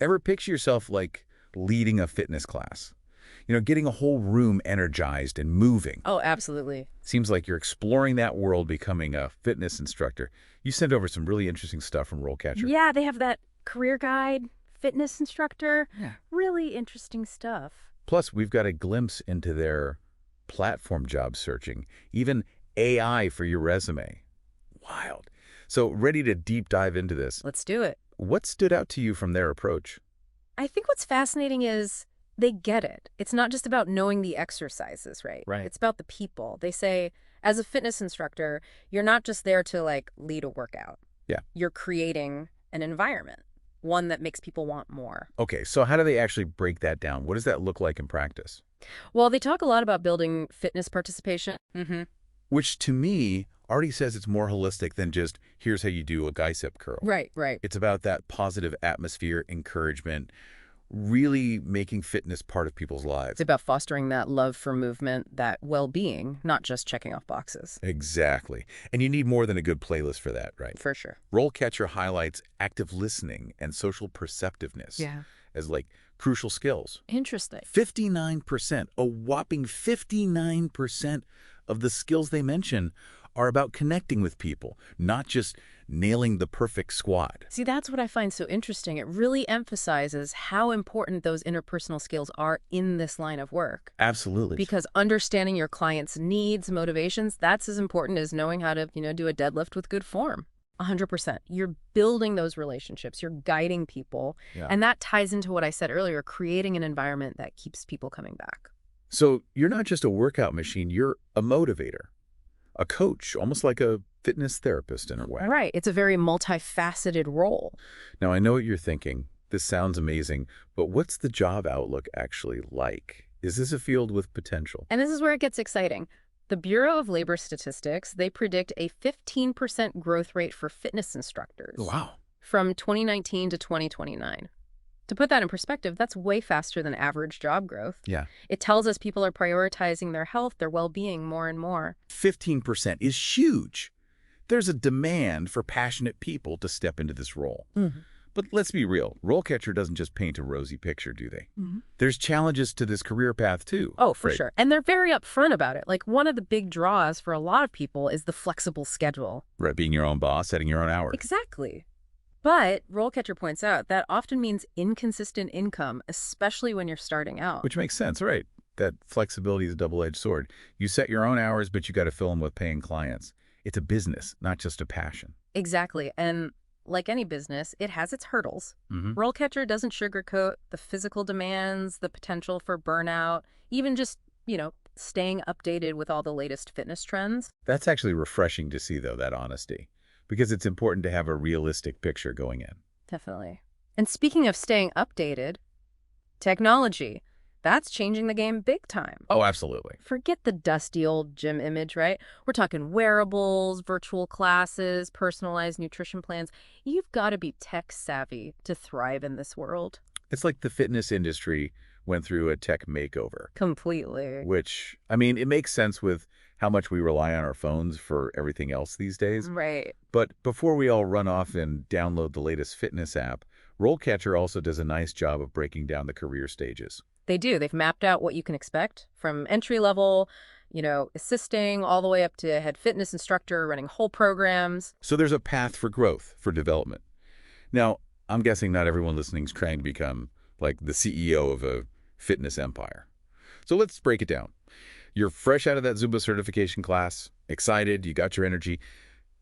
Ever picture yourself like leading a fitness class? Getting a whole room energized and moving. Oh, absolutely. Seems like you're exploring that world becoming a fitness instructor. You sent over some really interesting stuff from RoleCatcher. Yeah, they have that career guide, fitness instructor. Yeah. Really interesting stuff. Plus, we've got a glimpse into their platform job searching, even AI for your resume. Wild. So, ready to deep dive into this. Let's do it. What stood out to you from their approach? I think what's fascinating is they get it. It's not just about knowing the exercises, right? Right. It's about the people. They say, as a fitness instructor, you're not just there to lead a workout. Yeah. You're creating an environment, one that makes people want more. Okay, so how do they actually break that down? What does that look like in practice? Well, they talk a lot about building fitness participation. Which, to me, already says it's more holistic than just, here's how you do a bicep curl. Right, right. It's about that positive atmosphere, encouragement, really making fitness part of people's lives. It's about fostering that love for movement, that well-being, not just checking off boxes. Exactly. And you need more than a good playlist for that, right? For sure. RoleCatcher highlights active listening and social perceptiveness as crucial skills. Interesting. 59%, a whopping 59% of the skills they mention are about connecting with people, not just nailing the perfect squat. See, that's what I find so interesting. It really emphasizes how important those interpersonal skills are in this line of work. Absolutely. Because understanding your client's needs, motivations, that's as important as knowing how to, do a deadlift with good form. 100%. You're building those relationships. You're guiding people. Yeah. And that ties into what I said earlier, creating an environment that keeps people coming back. So you're not just a workout machine, you're a motivator, a coach, almost like a fitness therapist in a way. Right. It's a very multifaceted role. Now, I know what you're thinking. This sounds amazing, but what's the job outlook actually like? Is this a field with potential? And this is where it gets exciting. The Bureau of Labor Statistics, they predict a 15% growth rate for fitness instructors. Wow. From 2019 to 2029. To put that in perspective, that's way faster than average job growth. Yeah. It tells us people are prioritizing their health, their well-being more and more. 15% is huge. There's a demand for passionate people to step into this role. But let's be real. RoleCatcher doesn't just paint a rosy picture, do they? There's challenges to this career path, too. Oh, for sure. And they're very upfront about it. One of the big draws for a lot of people is the flexible schedule. Right, being your own boss, setting your own hours. Exactly. But RoleCatcher points out that often means inconsistent income, especially when you're starting out. Which makes sense, right? That flexibility is a double-edged sword. You set your own hours, but you got to fill them with paying clients. It's a business, not just a passion. Exactly. And like any business, it has its hurdles. RoleCatcher doesn't sugarcoat the physical demands, the potential for burnout, even just, staying updated with all the latest fitness trends. That's actually refreshing to see, though, that honesty, because it's important to have a realistic picture going in. Definitely. And speaking of staying updated, technology. That's changing the game big time. Oh, absolutely. Forget the dusty old gym image, right? We're talking wearables, virtual classes, personalized nutrition plans. You've got to be tech savvy to thrive in this world. It's like the fitness industry went through a tech makeover. Completely. Which, it makes sense with how much we rely on our phones for everything else these days. Right. But before we all run off and download the latest fitness app, RoleCatcher also does a nice job of breaking down the career stages. They do. They've mapped out what you can expect from entry level, assisting, all the way up to head fitness instructor, running whole programs. So there's a path for growth, for development. Now, I'm guessing not everyone listening is trying to become like the CEO of a fitness empire. So let's break it down. You're fresh out of that Zumba certification class, excited, you got your energy.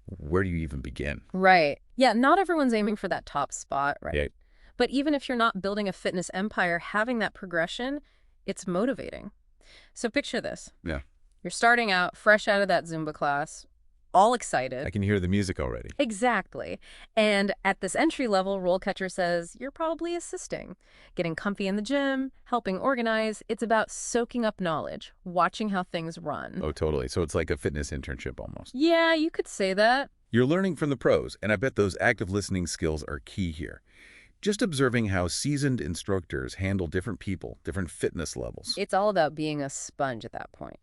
Where do you even begin? Right. Yeah, not everyone's aiming for that top spot, right? Yeah. But even if you're not building a fitness empire, having that progression, it's motivating. So picture this. Yeah. You're starting out fresh out of that Zumba class, all excited. I can hear the music already. Exactly. And at this entry level, RoleCatcher says you're probably assisting, getting comfy in the gym, helping organize. It's about soaking up knowledge, watching how things run. Oh, totally. So it's like a fitness internship almost. Yeah, you could say that. You're learning from the pros, and I bet those active listening skills are key here. Just observing how seasoned instructors handle different people, different fitness levels. It's all about being a sponge at that point.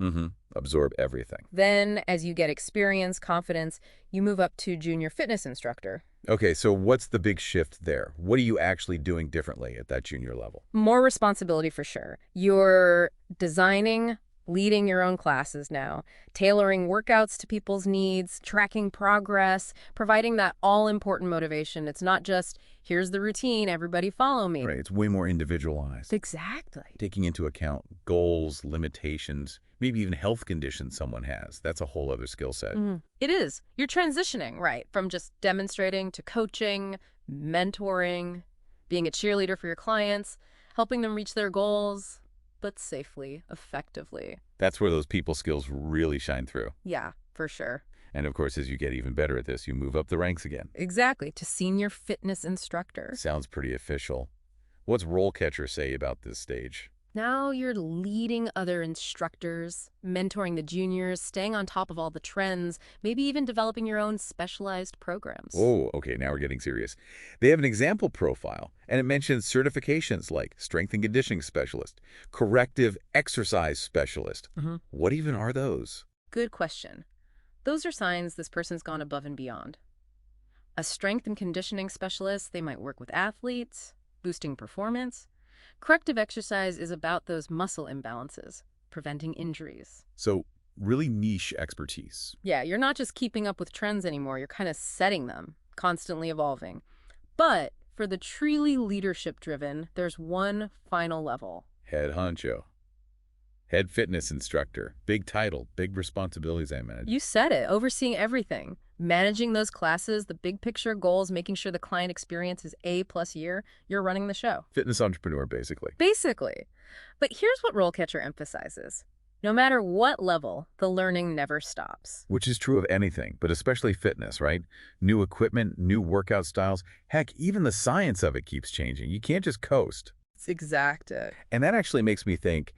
Absorb everything. Then, as you get experience, confidence, you move up to junior fitness instructor. Okay, so what's the big shift there? What are you actually doing differently at that junior level? More responsibility for sure. You're designing, leading your own classes now, tailoring workouts to people's needs, tracking progress, providing that all-important motivation. It's not just, here's the routine, everybody follow me. Right, it's way more individualized. Exactly. Taking into account goals, limitations, maybe even health conditions someone has. That's a whole other skill set. It is. You're transitioning, right, from just demonstrating to coaching, mentoring, being a cheerleader for your clients, helping them reach their goals, but safely, effectively. That's where those people skills really shine through. Yeah, for sure. And of course, as you get even better at this, you move up the ranks again. Exactly, to senior fitness instructor. Sounds pretty official. What's RoleCatcher say about this stage? Now you're leading other instructors, mentoring the juniors, staying on top of all the trends, maybe even developing your own specialized programs. Oh, okay, now we're getting serious. They have an example profile, and it mentions certifications like strength and conditioning specialist, corrective exercise specialist. What even are those? Good question. Those are signs this person's gone above and beyond. A strength and conditioning specialist, they might work with athletes, boosting performance. Corrective exercise is about those muscle imbalances, preventing injuries. So, really niche expertise. Yeah, you're not just keeping up with trends anymore, you're kind of setting them, constantly evolving. But for the truly leadership-driven, there's one final level. Head honcho. Head fitness instructor. Big title, big responsibilities, I imagine. You said it, overseeing everything. Managing those classes, the big picture goals, making sure the client experience is A+ year, you're running the show. Fitness entrepreneur, basically. Basically. But here's what RoleCatcher emphasizes. No matter what level, the learning never stops. Which is true of anything, but especially fitness, right? New equipment, new workout styles. Heck, even the science of it keeps changing. You can't just coast. It's exact it. And that actually makes me think,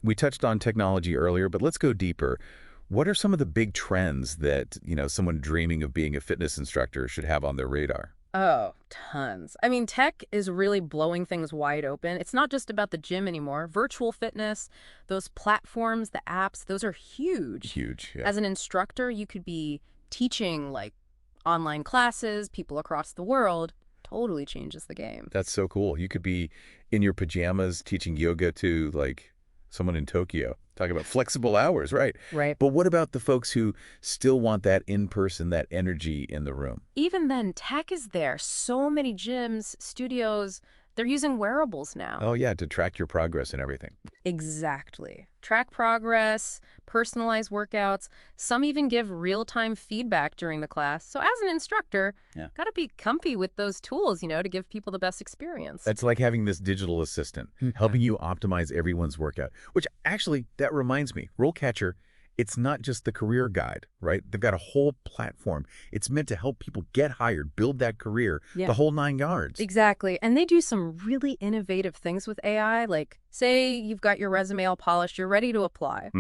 we touched on technology earlier, but let's go deeper. What are some of the big trends that, someone dreaming of being a fitness instructor should have on their radar? Oh, tons. I mean, tech is really blowing things wide open. It's not just about the gym anymore. Virtual fitness, those platforms, the apps, those are huge. Huge, yeah. As an instructor, you could be teaching like online classes, people across the world. Totally changes the game. That's so cool. You could be in your pajamas teaching yoga to someone in Tokyo. Talking about flexible hours, right? Right. But what about the folks who still want that in-person, that energy in the room? Even then, tech is there. So many gyms, studios, they're using wearables now. Oh, yeah, to track your progress and everything. Exactly. Track progress, personalize workouts. Some even give real-time feedback during the class. So as an instructor, gotta be comfy with those tools, to give people the best experience. It's like having this digital assistant helping you optimize everyone's workout, which actually, that reminds me, RoleCatcher, it's not just the career guide, right? They've got a whole platform. It's meant to help people get hired, build that career, the whole 9 yards. Exactly. And they do some really innovative things with AI. Like, say you've got your resume all polished, you're ready to apply.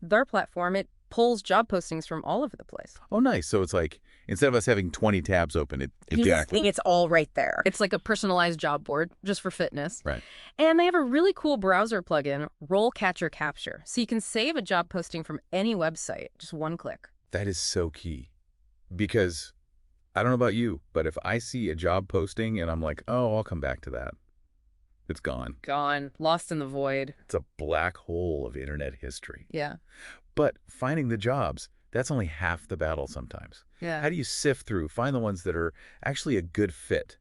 Their platform, it pulls job postings from all over the place. Oh, nice. So it's like, instead of us having 20 tabs open, It's all right there. It's like a personalized job board just for fitness. Right. And they have a really cool browser plugin, RoleCatcher Capture. So you can save a job posting from any website, just one click. That is so key. Because I don't know about you, but if I see a job posting and I'm like, oh, I'll come back to that, it's gone. Gone. Lost in the void. It's a black hole of internet history. Yeah. But finding the jobs, that's only half the battle sometimes. Yeah. How do you sift through, find the ones that are actually a good fit?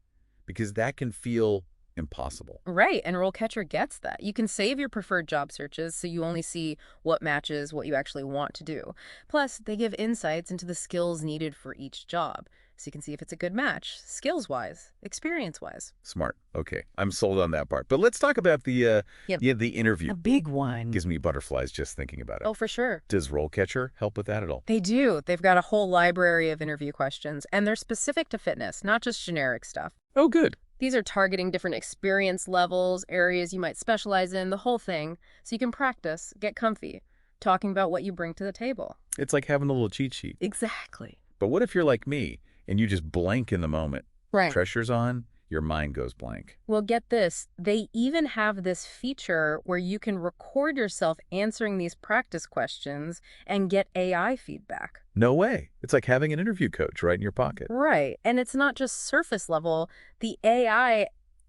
Because that can feel impossible. Right, and RoleCatcher gets that. You can save your preferred job searches so you only see what matches what you actually want to do. Plus, they give insights into the skills needed for each job, so you can see if it's a good match, skills-wise, experience-wise. Smart. Okay, I'm sold on that part. But let's talk about the interview. A big one. Gives me butterflies just thinking about it. Oh, for sure. Does RoleCatcher help with that at all? They do. They've got a whole library of interview questions, and they're specific to fitness, not just generic stuff. Oh, good. These are targeting different experience levels, areas you might specialize in, the whole thing, so you can practice, get comfy, talking about what you bring to the table. It's like having a little cheat sheet. Exactly. But what if you're like me and you just blank in the moment? Right. Pressure's on, your mind goes blank. Well, get this. They even have this feature where you can record yourself answering these practice questions and get AI feedback. No way. It's like having an interview coach right in your pocket. Right. And it's not just surface level. The AI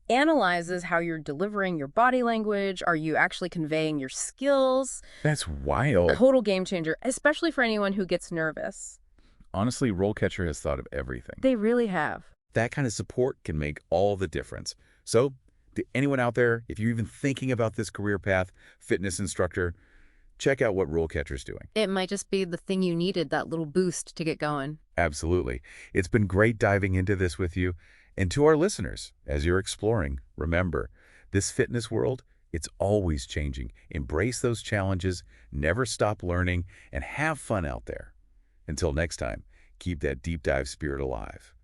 analyzes how you're delivering your body language. Are you actually conveying your skills? That's wild. Total game changer, especially for anyone who gets nervous. Honestly, RoleCatcher has thought of everything. They really have. That kind of support can make all the difference. So, to anyone out there, if you're even thinking about this career path, fitness instructor, check out what RoleCatcher's doing. It might just be the thing you needed, that little boost to get going. Absolutely. It's been great diving into this with you. And to our listeners, as you're exploring, remember, this fitness world, it's always changing. Embrace those challenges, never stop learning, and have fun out there. Until next time, keep that deep dive spirit alive.